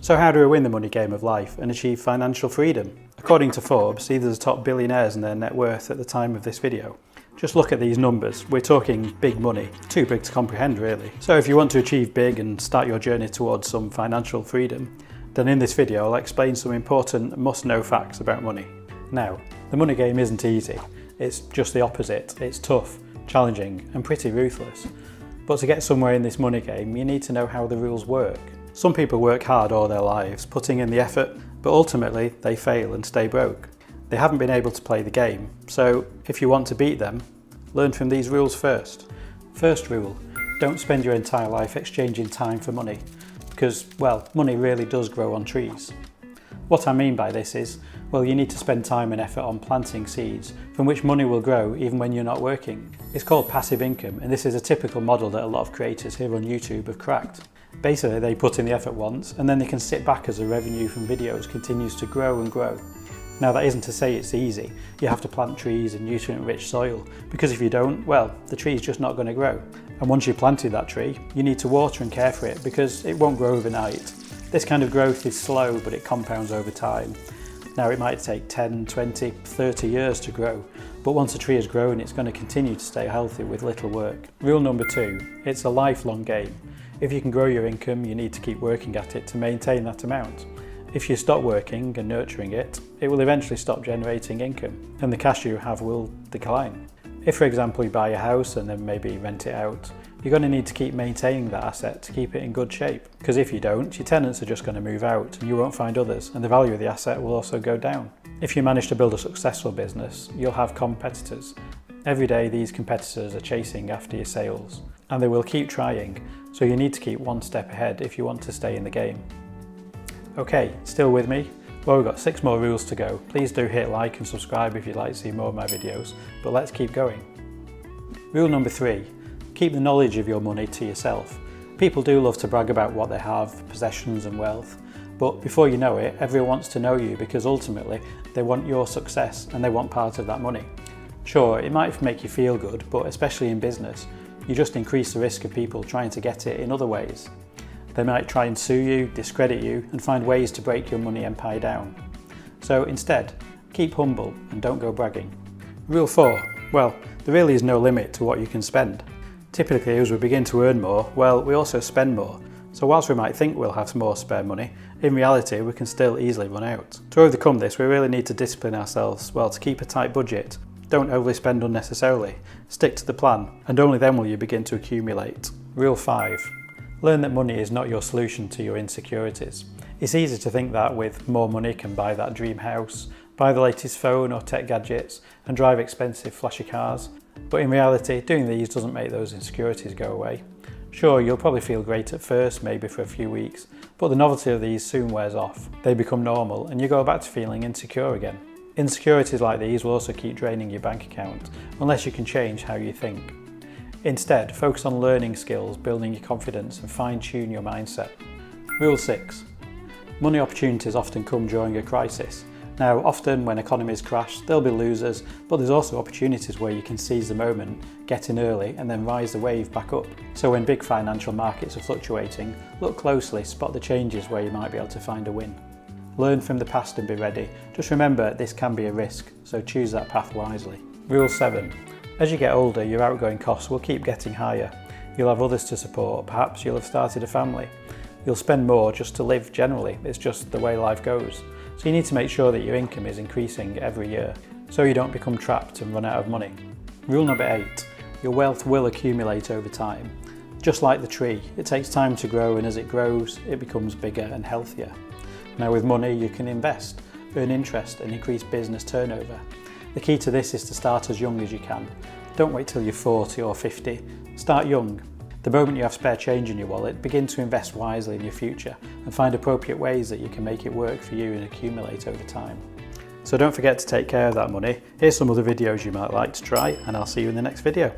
So how do we win the money game of life and achieve financial freedom? According to Forbes, these are the top billionaires and their net worth at the time of this video. Just look at these numbers. We're talking big money, too big to comprehend really. So if you want to achieve big and start your journey towards some financial freedom, then in this video I'll explain some important must-know facts about money. Now, the money game isn't easy. It's just the opposite. It's tough, challenging and pretty ruthless. But to get somewhere in this money game, you need to know how the rules work. Some people work hard all their lives, putting in the effort, but ultimately they fail and stay broke. They haven't been able to play the game, so if you want to beat them, learn from these rules first. First rule, don't spend your entire life exchanging time for money, because, well, money really does grow on trees. What I mean by this is, well, you need to spend time and effort on planting seeds from which money will grow even when you're not working. It's called passive income, and this is a typical model that a lot of creators here on YouTube have cracked. Basically, they put in the effort once and then they can sit back as the revenue from videos continues to grow and grow. Now, that isn't to say it's easy. You have to plant trees in nutrient-rich soil, because if you don't, well, the tree's just not going to grow. And once you've planted that tree, you need to water and care for it because it won't grow overnight. This kind of growth is slow, but it compounds over time. Now, it might take 10, 20, 30 years to grow, but once a tree has grown, it's going to continue to stay healthy with little work. Rule number 2, it's a lifelong game. If you can grow your income, you need to keep working at it to maintain that amount. If you stop working and nurturing it, it will eventually stop generating income and the cash you have will decline. If, for example, you buy a house and then maybe rent it out, you're going to need to keep maintaining that asset to keep it in good shape. Because if you don't, your tenants are just going to move out and you won't find others, and the value of the asset will also go down. If you manage to build a successful business, you'll have competitors. Every day these competitors are chasing after your sales, and they will keep trying, so you need to keep one step ahead if you want to stay in the game. Okay, still with me? Well, we've got 6 more rules to go. Please do hit like and subscribe if you'd like to see more of my videos, but let's keep going. Rule number 3, keep the knowledge of your money to yourself. People do love to brag about what they have, possessions and wealth, but before you know it, everyone wants to know you because ultimately they want your success and they want part of that money. Sure, it might make you feel good, but especially in business, you just increase the risk of people trying to get it in other ways. They might try and sue you, discredit you, and find ways to break your money empire down. So instead, keep humble and don't go bragging. Rule 4, well, there really is no limit to what you can spend. Typically, as we begin to earn more, well, we also spend more. So whilst we might think we'll have more spare money, in reality we can still easily run out. To overcome this, we really need to discipline ourselves, well, to keep a tight budget. Don't overly spend unnecessarily, stick to the plan, and only then will you begin to accumulate. Rule 5. Learn that money is not your solution to your insecurities. It's easy to think that with more money can buy that dream house, buy the latest phone or tech gadgets, and drive expensive flashy cars. But in reality, doing these doesn't make those insecurities go away. Sure, you'll probably feel great at first, maybe for a few weeks, but the novelty of these soon wears off. They become normal and you go back to feeling insecure again. Insecurities like these will also keep draining your bank account, unless you can change how you think. Instead, focus on learning skills, building your confidence and fine-tune your mindset. Rule 6. Money opportunities often come during a crisis. Now, often when economies crash, there'll be losers, but there's also opportunities where you can seize the moment, get in early and then rise the wave back up. So when big financial markets are fluctuating, look closely, spot the changes where you might be able to find a win. Learn from the past and be ready. Just remember, this can be a risk, so choose that path wisely. Rule 7. As you get older, your outgoing costs will keep getting higher. You'll have others to support, perhaps you'll have started a family. You'll spend more just to live generally, it's just the way life goes. So you need to make sure that your income is increasing every year, so you don't become trapped and run out of money. Rule number 8. Your wealth will accumulate over time. Just like the tree, it takes time to grow, and as it grows, it becomes bigger and healthier. Now with money, you can invest, earn interest and increase business turnover. The key to this is to start as young as you can. Don't wait till you're 40 or 50. Start young. The moment you have spare change in your wallet, begin to invest wisely in your future and find appropriate ways that you can make it work for you and accumulate over time. So don't forget to take care of that money. Here's some other videos you might like to try, and I'll see you in the next video.